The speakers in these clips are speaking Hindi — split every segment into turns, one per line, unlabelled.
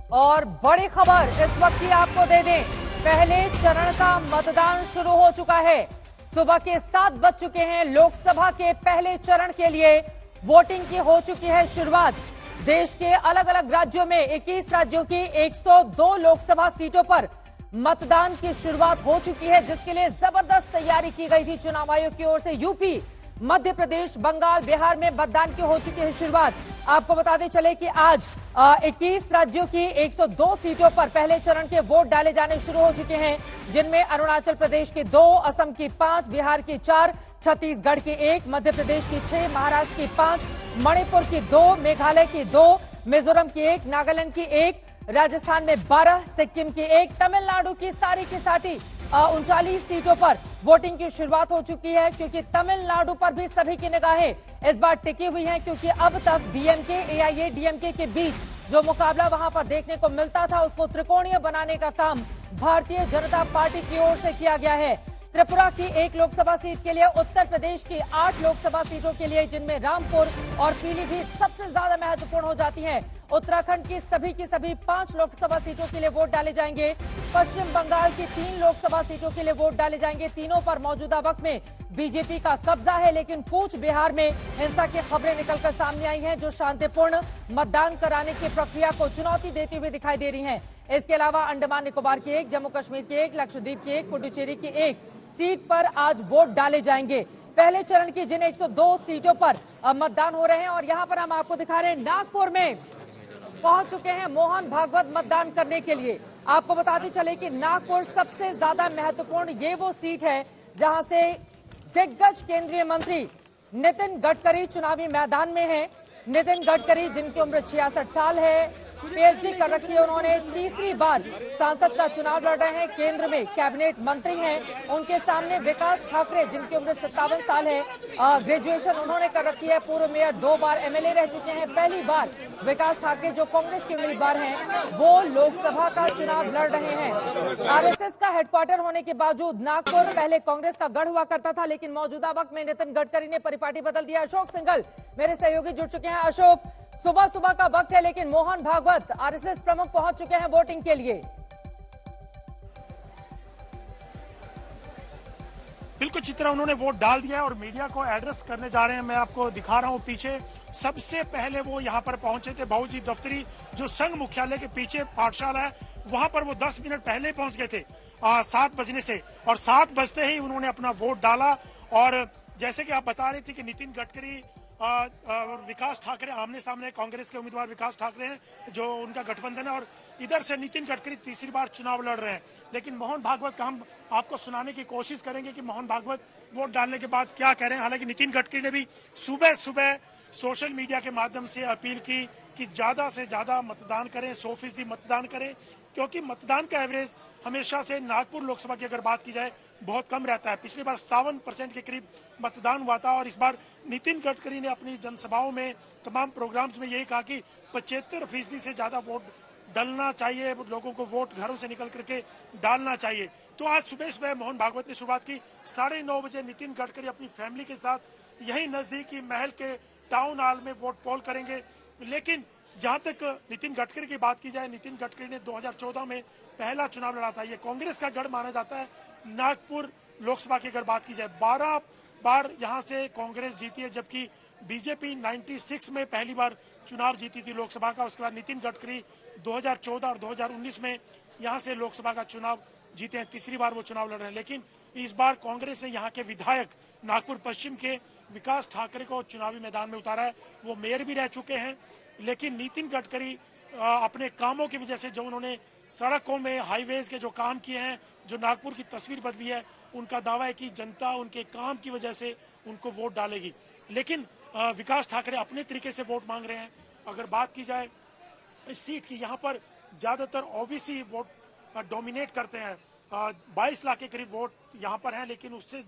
और बड़ी खबर इस वक्त की आपको दे दें, पहले चरण का मतदान शुरू हो चुका है। सुबह के 7 बज चुके हैं। लोकसभा के पहले चरण के लिए वोटिंग की हो चुकी है शुरुआत। देश के अलग अलग राज्यों में 21 राज्यों की 102 लोकसभा सीटों पर मतदान की शुरुआत हो चुकी है, जिसके लिए जबरदस्त तैयारी की गई थी चुनाव आयोग की ओर से। यूपी, मध्य प्रदेश, बंगाल, बिहार में मतदान की हो चुकी है शुरुआत। आपको बताते चले कि आज 21 राज्यों की 102 सीटों पर पहले चरण के वोट डाले जाने शुरू हो चुके हैं, जिनमें अरुणाचल प्रदेश की 2, असम की 5, बिहार की 4, छत्तीसगढ़ की 1, मध्य प्रदेश की 6, महाराष्ट्र की 5, मणिपुर की 2, मेघालय की 2, मिजोरम की 1, नागालैंड की 1, राजस्थान में 12, सिक्किम की 1, तमिलनाडु की सारी की सारी 39 सीटों पर वोटिंग की शुरुआत हो चुकी है, क्योंकि तमिलनाडु पर भी सभी की निगाहें इस बार टिकी हुई हैं, क्योंकि अब तक डीएमके, एआईएडीएमके के बीच जो मुकाबला वहां पर देखने को मिलता था, उसको त्रिकोणीय बनाने का काम भारतीय जनता पार्टी की ओर से किया गया है। त्रिपुरा की 1 लोकसभा सीट के लिए, उत्तर प्रदेश की 8 लोकसभा सीटों के लिए, जिनमें रामपुर और पीलीभीत सबसे ज्यादा महत्वपूर्ण हो जाती हैं। उत्तराखंड की सभी 5 लोकसभा सीटों के लिए वोट डाले जाएंगे। पश्चिम बंगाल की 3 लोकसभा सीटों के लिए वोट डाले जाएंगे। तीनों पर मौजूदा वक्त में बीजेपी का कब्जा है, लेकिन कूच बिहार में हिंसा की खबरें निकलकर सामने आई हैं, जो शांतिपूर्ण मतदान कराने की प्रक्रिया को चुनौती देती हुई दिखाई दे रही हैं। इसके अलावा अंडमान निकोबार की 1, जम्मू कश्मीर की 1, लक्षद्वीप की 1, पुडुचेरी की 1 सीट पर आज वोट डाले जाएंगे। पहले चरण की जिन 102 सीटों पर मतदान हो रहे हैं, और यहां पर हम आपको दिखा रहे हैं, नागपुर में पहुंच चुके हैं मोहन भागवत मतदान करने के लिए। आपको बताते चले कि नागपुर सबसे ज्यादा महत्वपूर्ण ये वो सीट है जहां से दिग्गज केंद्रीय मंत्री नितिन गडकरी चुनावी मैदान में हैं। नितिन गडकरी, जिनकी उम्र 66 साल है, पीएचडी कर रखी है, उन्होंने तीसरी बार सांसद का चुनाव लड़ रहे हैं, केंद्र में कैबिनेट मंत्री हैं। उनके सामने विकास ठाकरे, जिनकी उम्र 57 साल है, ग्रेजुएशन उन्होंने कर रखी है, पूर्व मेयर, 2 बार एमएलए रह चुके हैं। पहली बार विकास ठाकरे, जो कांग्रेस के उम्मीदवार हैं, वो लोकसभा का चुनाव लड़ रहे हैं। आरएसएस का हेडक्वार्टर होने के बावजूद नागपुर पहले कांग्रेस का गढ़ हुआ करता था, लेकिन मौजूदा वक्त में नितिन गडकरी ने परिपाटी बदल दिया। अशोक सिंघल मेरे सहयोगी जुड़ चुके हैं। अशोक, सुबह का वक्त है, लेकिन मोहन भागवत आरएसएस प्रमुख पहुंच चुके हैं वोटिंग के लिए।
बिल्कुल चित्रा, उन्होंने वोट डाल दिया और मीडिया को एड्रेस करने जा रहे हैं। मैं आपको दिखा रहा हूं पीछे, सबसे पहले वो यहां पर पहुंचे थे बहुजी दफ्तरी, जो संघ मुख्यालय के पीछे पाठशाला है, वहां पर वो 10 मिनट पहले पहुंच गए थे 7 बजने से, और 7 बजते ही उन्होंने अपना वोट डाला। और जैसे कि आप बता रहे थे कि नितिन गडकरी और विकास ठाकरे आमने सामने, कांग्रेस के उम्मीदवार विकास ठाकरे हैं, जो उनका गठबंधन है, और इधर से नितिन गडकरी तीसरी बार चुनाव लड़ रहे हैं। लेकिन मोहन भागवत का हम आपको सुनाने की कोशिश करेंगे कि मोहन भागवत वोट डालने के बाद क्या कह रहे हैं। हालांकि नितिन गडकरी ने भी सुबह सोशल मीडिया के माध्यम से अपील की कि ज्यादा से ज्यादा मतदान करें, 100% मतदान करें, क्योंकि मतदान का एवरेज हमेशा से नागपुर लोकसभा की अगर बात की जाए बहुत कम रहता है। पिछली बार 57% के करीब मतदान हुआ था, और इस बार नितिन गडकरी ने अपनी जनसभाओं में, तमाम प्रोग्राम्स में यही कहा कि 75% से ज्यादा वोट डालना चाहिए, लोगों को वोट घरों से निकल करके डालना चाहिए। तो आज सुबह मोहन भागवत ने शुरुआत की 9:30 बजे। नितिन गडकरी अपनी फैमिली के साथ यही नजदीकी महल के टाउन हॉल में वोट पोल करेंगे। लेकिन जहां तक नितिन गडकरी की बात की जाए, नितिन गडकरी ने 2014 में पहला चुनाव लड़ा था। ये कांग्रेस का गढ़ माना जाता है नागपुर लोकसभा की अगर बात की जाए। 12 बार यहां से कांग्रेस जीती है, जबकि बीजेपी 96 में पहली बार चुनाव जीती थी लोकसभा का। उसके बाद नितिन गडकरी 2014 और 2019 में यहां से लोकसभा का चुनाव जीते हैं, तीसरी बार वो चुनाव लड़ रहे हैं। लेकिन इस बार कांग्रेस ने यहाँ के विधायक नागपुर पश्चिम के विकास ठाकरे को चुनावी मैदान में उतारा है। वो मेयर भी रह चुके हैं, लेकिन नितिन गडकरी अपने कामों की वजह से, जो उन्होंने सड़कों में, हाईवेज के जो काम किए हैं, जो नागपुर की तस्वीर बदली है, उनका दावा है कि जनता उनके काम की वजह से उनको वोट डालेगी। लेकिन विकास ठाकरे अपने तरीके से वोट मांग रहे हैं। अगर बात की जाए इस सीट की, यहाँ पर ज्यादातर ओबीसी वोट डोमिनेट करते हैं। 22 लाख के करीब वोट यहाँ पर हैं, लेकिन उससे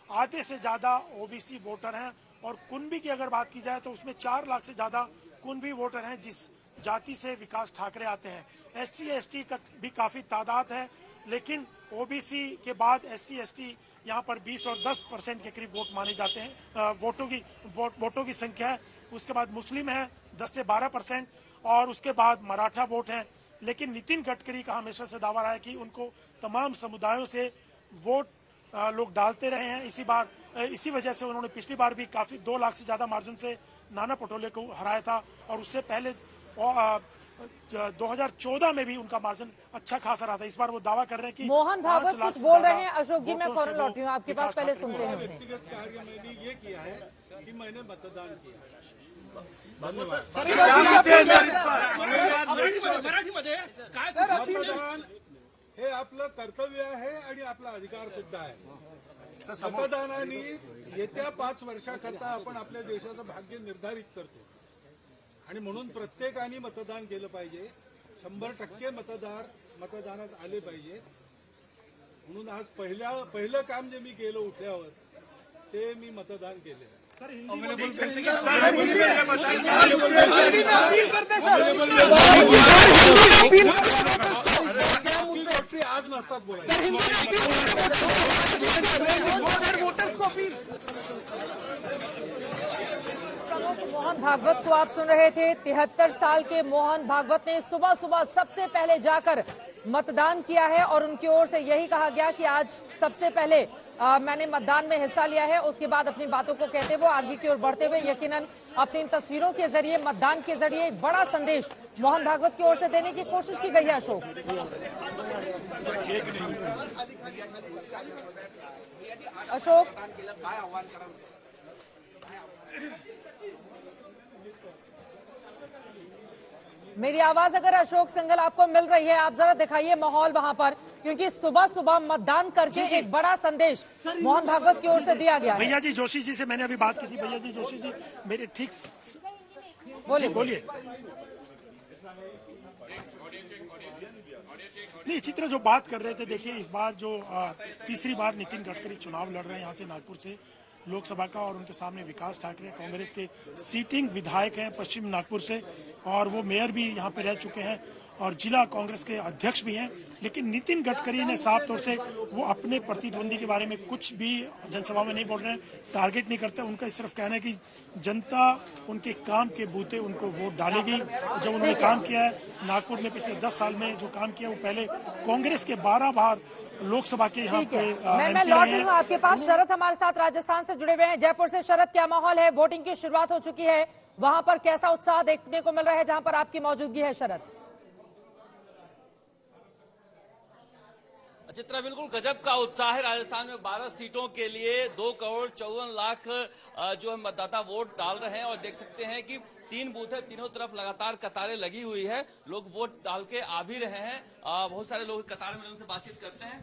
आधे से ज्यादा ओबीसी वोटर हैं। और कुणबी की अगर बात की जाए तो उसमें 4 लाख से ज्यादा कुणबी वोटर हैं, जिस जाति से विकास ठाकरे आते हैं। SC ST का भी काफी तादाद है, लेकिन ओबीसी के बाद SC ST यहाँ पर 20 और 10% के करीब वोट माने जाते हैं, वोटों की संख्या है। उसके बाद मुस्लिम है 10 से 12%, और उसके बाद मराठा वोट है। लेकिन नितिन गडकरी का हमेशा से दावा रहा है कि उनको तमाम समुदायों से वोट लोग डालते रहे हैं। इसी वजह से उन्होंने पिछली बार भी काफी 2 लाख से ज्यादा मार्जिन से नाना पटोले को हराया था और उससे पहले 2014 में भी उनका मार्जिन अच्छा खासा रहा था। इस बार वो दावा कर रहे हैं कि
मोहन भागवत कुछ बोल रहे हैं। अशोक जी, मैं फौरन लौट रही हूँ आपके पास, पहले सुनते हैं।
व्यक्तिगत कार्य मैंने ये किया है कि मैंने मतदान किया। मतदान हे आपलं कर्तव्य आहे आणि आपला अधिकार सुद्धा आहे। मतदानाने येत्या 5 वर्षाकरता आपण आपल्या देशाचं भाग्य निर्धारित करतो आणि म्हणून प्रत्येकाने मतदान केलं पाहिजे। 100% मतदार मतदानात आले पाहिजे। म्हणून आज पहिलं काम जे मी केलं उठल्यावर ते मी मतदान केले। आज नसतात बोलायचं।
मोहन भागवत को आप सुन रहे थे। 73 साल के मोहन भागवत ने सुबह सुबह सबसे पहले जाकर मतदान किया है और उनकी ओर से यही कहा गया कि आज सबसे पहले मैंने मतदान में हिस्सा लिया है। उसके बाद अपनी बातों को कहते हुए आगे की ओर बढ़ते हुए यकीनन अपनी इन तस्वीरों के जरिए, मतदान के जरिए एक बड़ा संदेश मोहन भागवत की ओर से देने की कोशिश की गई है। अशोक, मेरी आवाज अगर अशोक सिंघल आपको मिल रही है, आप जरा दिखाइए माहौल वहां पर, क्योंकि सुबह सुबह मतदान करके एक बड़ा संदेश मोहन भागवत की ओर से दिया गया है।
भैया जी जोशी जी से मैंने अभी बात की थी। भैया जी जोशी जी मेरे ठीक बोलिए। नहीं, चित्र जो बात कर रहे थे, देखिए इस बार जो तीसरी बार नितिन गडकरी चुनाव लड़ रहे हैं यहाँ से नागपुर से लोकसभा का, और उनके सामने विकास ठाकरे कांग्रेस के सीटिंग विधायक हैं पश्चिम नागपुर से, और वो मेयर भी यहाँ पे रह चुके हैं और जिला कांग्रेस के अध्यक्ष भी हैं। लेकिन नितिन गडकरी ने साफ तौर से वो अपने प्रतिद्वंदी के बारे में कुछ भी जनसभा में नहीं बोल रहे हैं, टारगेट नहीं करते। उनका सिर्फ कहना है कि जनता उनके काम के बूते उनको वोट डालेगी। जब उन्होंने काम किया है नागपुर में पिछले 10 साल में, जो काम किया वो पहले कांग्रेस के 12 बार लोकसभा के यहाँ पे
मैं लौट रही हूँ आपके पास। शरद हमारे साथ राजस्थान से जुड़े हुए हैं, जयपुर से। शरद, क्या माहौल है? वोटिंग की शुरुआत हो चुकी है, वहां पर कैसा उत्साह देखने को मिल रहा है जहां पर आपकी मौजूदगी है? शरद,
चित्रा, बिल्कुल गजब का उत्साह है। राजस्थान में 12 सीटों के लिए 2 करोड़ 54 लाख जो है मतदाता वोट डाल रहे हैं और देख सकते हैं कि 3 बूथ है, तीनों तरफ लगातार कतारें लगी हुई है, लोग वोट डाल के आ भी रहे हैं। बहुत सारे लोग कतार में उनसे बातचीत करते हैं।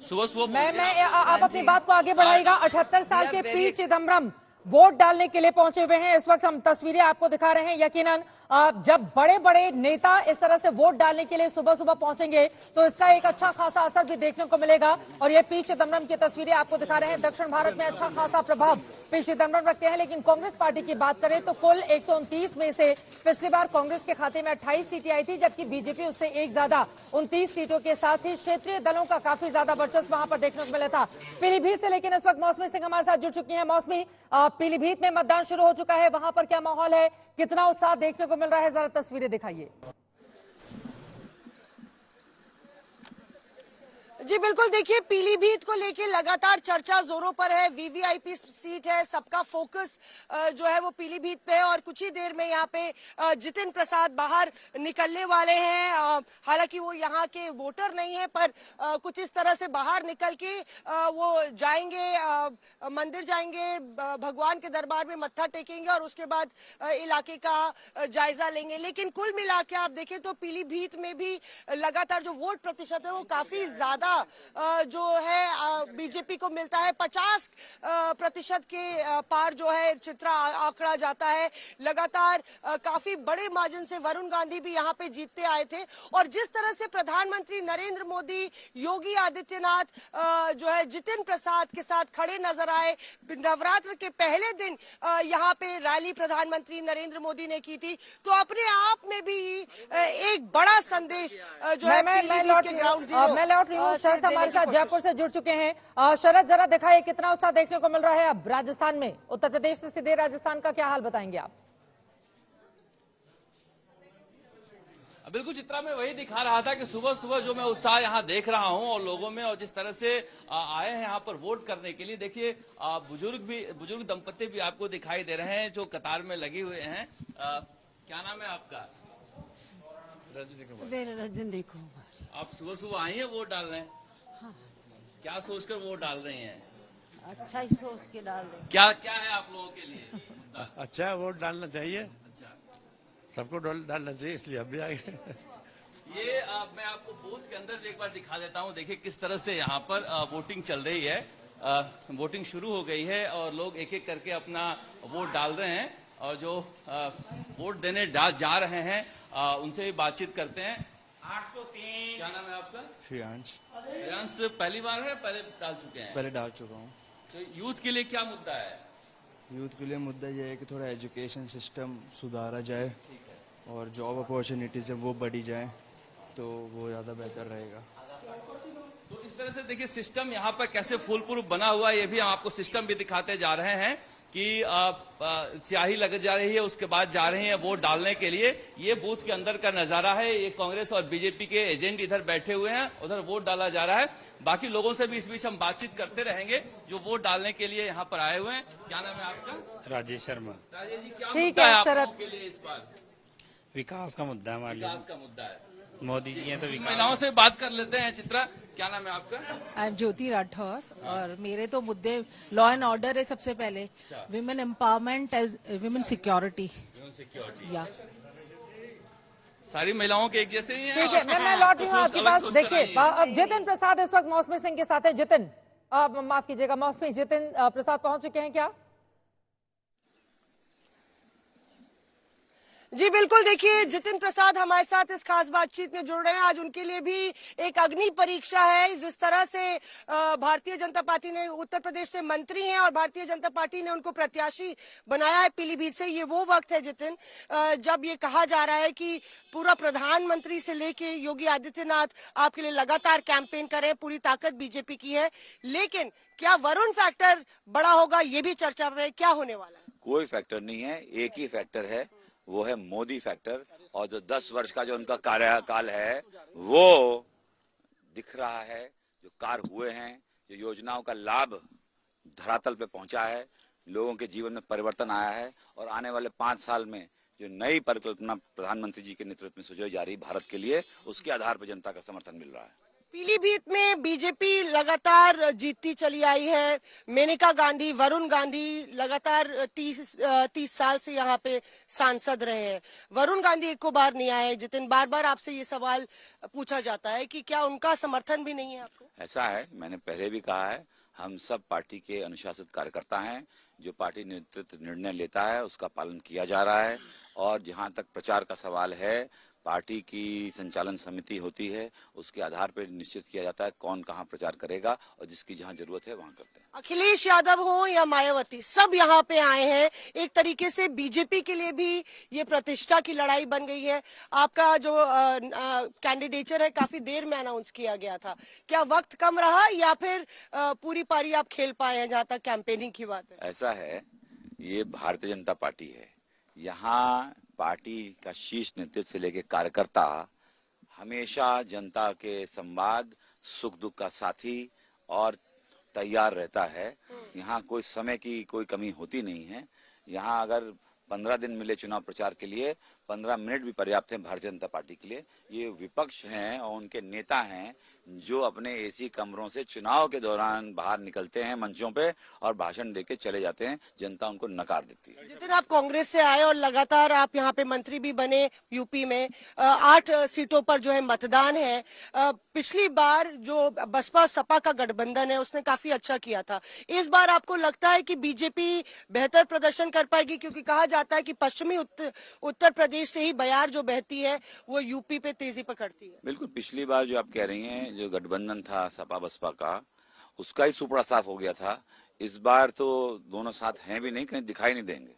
सुबह
मैं आप अपनी बात को आगे बढ़ाएगा। 78 साल के पी चिदम्बरम वोट डालने के लिए पहुंचे हुए हैं। इस वक्त हम तस्वीरें आपको दिखा रहे हैं। यकीनन जब बड़े बड़े नेता इस तरह से वोट डालने के लिए सुबह सुबह पहुंचेंगे तो इसका एक अच्छा खासा असर भी देखने को मिलेगा। और ये पी चिदम्बरम की तस्वीरें आपको दिखा रहे हैं। दक्षिण भारत में अच्छा खासा प्रभाव पी चिदम्बरम रखते हैं। लेकिन कांग्रेस पार्टी की बात करें तो कुल 129 में से पिछली बार कांग्रेस के खाते में 28 सीटें आई थी, जबकि बीजेपी उससे एक ज्यादा 29 सीटों के साथ ही क्षेत्रीय दलों का काफी ज्यादा वर्चस्व वहां पर देखने को मिला था। पीलीभीत से लेकिन इस वक्त मौसमी सिंह हमारे साथ जुड़ चुकी है। मौसमी, पीलीभीत में मतदान शुरू हो चुका है, वहां पर क्या माहौल है, कितना उत्साह देखने को मिल रहा है, जरा तस्वीरें दिखाइए।
जी बिल्कुल, देखिए पीलीभीत को लेके लगातार चर्चा जोरों पर है। वीवीआईपी सीट है, सबका फोकस जो है वो पीलीभीत पे है और कुछ ही देर में यहाँ पे जितिन प्रसाद बाहर निकलने वाले हैं। हालांकि वो यहाँ के वोटर नहीं है, पर कुछ इस तरह से बाहर निकल के वो जाएंगे, मंदिर जाएंगे, भगवान के दरबार में मत्था टेकेंगे और उसके बाद इलाके का जायजा लेंगे। लेकिन कुल मिला के आप देखें तो पीलीभीत में भी लगातार जो वोट प्रतिशत है वो काफी ज्यादा जो है बीजेपी को मिलता है। 50% के पार जो है चित्रा आंकड़ा जाता है। लगातार काफी बड़े मार्जिन से वरुण गांधी भी यहाँ पे जीतते आए थे। और जिस तरह से प्रधानमंत्री नरेंद्र मोदी, योगी आदित्यनाथ जो है जितिन प्रसाद के साथ खड़े नजर आए, नवरात्र के पहले दिन यहाँ पे रैली प्रधानमंत्री नरेंद्र मोदी ने की थी, तो अपने आप में भी एक बड़ा संदेश जो है पीलीभीत के ग्राउंड जीरो।
मैं लौट रही हूँ। शरद हमारे साथ जयपुर से जुड़ चुके हैं। शरद, जरा दिखाइए कितना उत्साह देखने को मिल रहा है अब राजस्थान में। उत्तर प्रदेश से सीधे राजस्थान का क्या हाल बताएंगे आप?
बिल्कुल चित्रा, मैं वही दिखा रहा था कि सुबह सुबह जो मैं उत्साह यहाँ देख रहा हूँ और लोगों में, और जिस तरह से आए हैं यहाँ पर वोट करने के लिए। देखिए बुजुर्ग दंपति भी आपको दिखाई दे रहे हैं जो कतार में लगे हुए हैं। क्या नाम है आपका?
रजनी कुमार।
आप सुबह सुबह आई हैं वोट डालने?
हाँ।
क्या सोचकर वोट डाल रही हैं?
अच्छा ही सोच के डाल दे।
क्या क्या है आप लोगों के लिए?
अच्छा वोट डालना चाहिए,
अच्छा,
सबको डालना चाहिए, इसलिए अब भी आ गए।
ये मैं आपको बूथ के अंदर एक बार दिखा देता हूँ। देखिए किस तरह से यहाँ पर वोटिंग चल रही है। वोटिंग शुरू हो गई है और लोग एक एक करके अपना वोट डाल रहे हैं, और जो वोट देने जा रहे हैं उनसे भी बातचीत करते हैं। 803। क्या नाम है आपका?
श्रेयांश।
श्रेयांश, पहली बार है, पहले डाल चुके हैं?
पहले डाल चुका हूँ।
तो यूथ के लिए क्या मुद्दा है?
यूथ के लिए मुद्दा ये है कि थोड़ा एजुकेशन सिस्टम सुधारा जाए और जॉब अपॉर्चुनिटीज है वो बढ़ी जाए तो वो ज़्यादा बेहतर रहेगा।
तो इस तरह से देखिए सिस्टम यहाँ पर कैसे फुल प्रूफ बना हुआ है, ये भी हम आपको सिस्टम भी दिखाते जा रहे हैं कि स्याही लग जा रही है, उसके बाद जा रहे हैं वोट डालने के लिए। ये बूथ के अंदर का नजारा है। ये कांग्रेस और बीजेपी के एजेंट इधर बैठे हुए हैं, उधर वोट डाला जा रहा है। बाकी लोगों से भी इस बीच हम बातचीत करते रहेंगे जो वोट डालने के लिए यहाँ पर आए हुए हैं। क्या नाम है आपका?
राजेश शर्मा।
राजेश जी, क्या
ठीक
मुद्दा
है,
आप
शरद।
लोगों के लिए इस बार?
विकास का मुद्दा है हमारे लिए।
विकास का मुद्दा है।
मोदी जी हैं तो विकास।
महिलाओं से बात कर लेते हैं। चित्रा, क्या नाम है आपका?
आई एम ज्योति राठौर और मेरे तो मुद्दे लॉ एंड ऑर्डर है सबसे पहले, women empowerment as women security. या
सारी महिलाओं के एक जैसे ही हैं।
ठीक है, मैं लौट रही हूँ आपके पास। देखिए अब जितिन प्रसाद इस वक्त मौसमी सिंह के साथ है। जितिन, माफ कीजिएगा, मौसमी जितिन प्रसाद पहुंच चुके हैं क्या?
जी बिल्कुल, देखिए जितिन प्रसाद हमारे साथ इस खास बातचीत में जुड़ रहे हैं। आज उनके लिए भी एक अग्नि परीक्षा है। जिस तरह से भारतीय जनता पार्टी ने उत्तर प्रदेश से मंत्री हैं और भारतीय जनता पार्टी ने उनको प्रत्याशी बनाया है पीलीभीत से, ये वो वक्त है जितिन जब ये कहा जा रहा है कि पूरा प्रधानमंत्री से लेके योगी आदित्यनाथ आपके लिए लगातार कैंपेन कर रहे हैं, पूरी ताकत बीजेपी की है। लेकिन क्या वरुण फैक्टर बड़ा होगा, ये भी चर्चा में क्या होने वाला है?
कोई फैक्टर नहीं है, एक ही फैक्टर है, वो है मोदी फैक्टर। और जो 10 वर्ष का जो उनका कार्यकाल है वो दिख रहा है, जो कार्य हुए हैं, जो योजनाओं का लाभ धरातल पे पहुंचा है, लोगों के जीवन में परिवर्तन आया है, और आने वाले 5 साल में जो नई परिकल्पना प्रधानमंत्री जी के नेतृत्व में सुझाई जा रही भारत के लिए, उसके आधार पर जनता का समर्थन मिल रहा है।
पीलीभीत में बीजेपी लगातार जीतती चली आई है। मेनका गांधी, वरुण गांधी लगातार 30 साल से यहाँ पे सांसद रहे हैं। वरुण गांधी एक को बार नहीं आए। जितिन, बार बार आपसे ये सवाल पूछा जाता है कि क्या उनका समर्थन भी नहीं है आपको?
ऐसा है, मैंने पहले भी कहा है, हम सब पार्टी के अनुशासित कार्यकर्ता हैं। जो पार्टी नेतृत्व निर्णय लेता है उसका पालन किया जा रहा है। और जहां तक प्रचार का सवाल है, पार्टी की संचालन समिति होती है, उसके आधार पर निश्चित किया जाता है कौन कहां प्रचार करेगा, और जिसकी जहां जरूरत है वहां करते हैं।
अखिलेश यादव हो या मायावती, सब यहाँ पे आए हैं। एक तरीके से बीजेपी के लिए भी ये प्रतिष्ठा की लड़ाई बन गई है। आपका जो कैंडिडेचर है काफी देर में अनाउंस किया गया था, क्या वक्त कम रहा या फिर पूरी पारी आप खेल पाए हैं जहां तक कैंपेनिंग की बात है?
ऐसा है, ये भारतीय जनता पार्टी है, यहाँ पार्टी का शीर्ष नेतृत्व से लेकर कार्यकर्ता हमेशा जनता के संवाद, सुख दुख का साथी और तैयार रहता है। यहाँ कोई समय की कोई कमी होती नहीं है। यहाँ अगर 15 दिन मिले चुनाव प्रचार के लिए, 15 मिनट भी पर्याप्त है भारतीय जनता पार्टी के लिए। ये विपक्ष हैं और उनके नेता हैं जो अपने एसी कमरों से चुनाव के दौरान बाहर निकलते हैं मंचों पे और भाषण देके चले जाते हैं, जनता उनको नकार देती है।
जितिन, आप कांग्रेस से आए और लगातार आप यहाँ पे मंत्री भी बने यूपी में। 8 सीटों पर जो है मतदान है। पिछली बार जो बसपा सपा का गठबंधन है उसने काफी अच्छा किया था। इस बार आपको लगता है कि बीजेपी बेहतर प्रदर्शन कर पाएगी, क्योंकि कहा जाता है कि पश्चिमी उत्तर प्रदेश से ही बयार जो बहती है वो यूपी पे तेजी पकड़ती है? बिल्कुल,
पिछली बार जो आप कह रही हैं, जो गठबंधन था सपा बसपा का, उसका ही सुपड़ा साफ हो गया था। इस बार तो दोनों साथ हैं भी नहीं, कहीं दिखाई नहीं देंगे।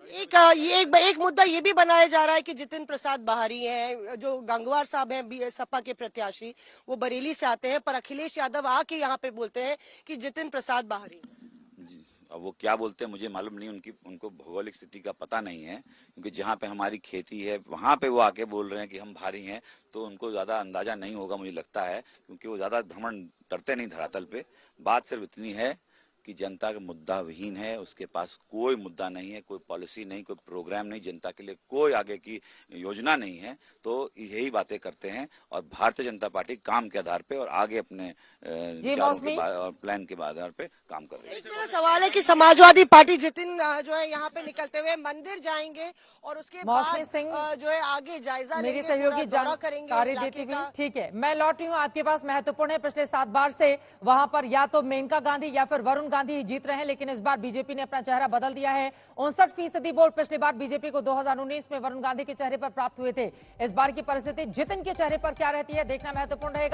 एक मुद्दा ये भी बनाया जा रहा है कि जितिन प्रसाद बाहरी हैं, जो गंगवार साहब हैं सपा के प्रत्याशी, वो बरेली से आते हैं, पर अखिलेश यादव आके यहाँ पे बोलते हैं कि जितिन प्रसाद बाहरी।
अब वो क्या बोलते हैं मुझे मालूम नहीं, उनको भौगोलिक स्थिति का पता नहीं है, क्योंकि जहाँ पे हमारी खेती है वहां पे वो आके बोल रहे हैं कि हम भारी हैं, तो उनको ज्यादा अंदाजा नहीं होगा मुझे लगता है, क्योंकि वो ज्यादा भ्रमण करते नहीं धरातल पे। बात सिर्फ इतनी है कि जनता का मुद्दा विहीन है, उसके पास कोई मुद्दा नहीं है, कोई पॉलिसी नहीं, कोई प्रोग्राम नहीं, जनता के लिए कोई आगे की योजना नहीं है। तो यही बातें करते हैं और भारतीय जनता पार्टी काम के आधार पे और आगे अपने विचारों के और प्लान के आधार पे काम कर रही है।
मेरा सवाल है कि समाजवादी पार्टी जितिन जो है यहाँ पे निकलते हुए मंदिर जाएंगे और उसके बाद जो है आगे जायजा
मेरी सहयोगी जानकारी देती हुई। ठीक है, मैं लौटी हूँ आपके पास। महत्वपूर्ण है, पिछले 7 बार से वहां पर या तो मेनका गांधी या फिर वरुण गांधी जीत रहे हैं, लेकिन इस बार बीजेपी ने अपना चेहरा बदल दिया है। 59% वोट पिछली बार बीजेपी को 2019 में वरुण गांधी के चेहरे पर प्राप्त हुए थे। इस बार की परिस्थिति जितिन के चेहरे पर क्या रहती है, देखना महत्वपूर्ण रहेगा।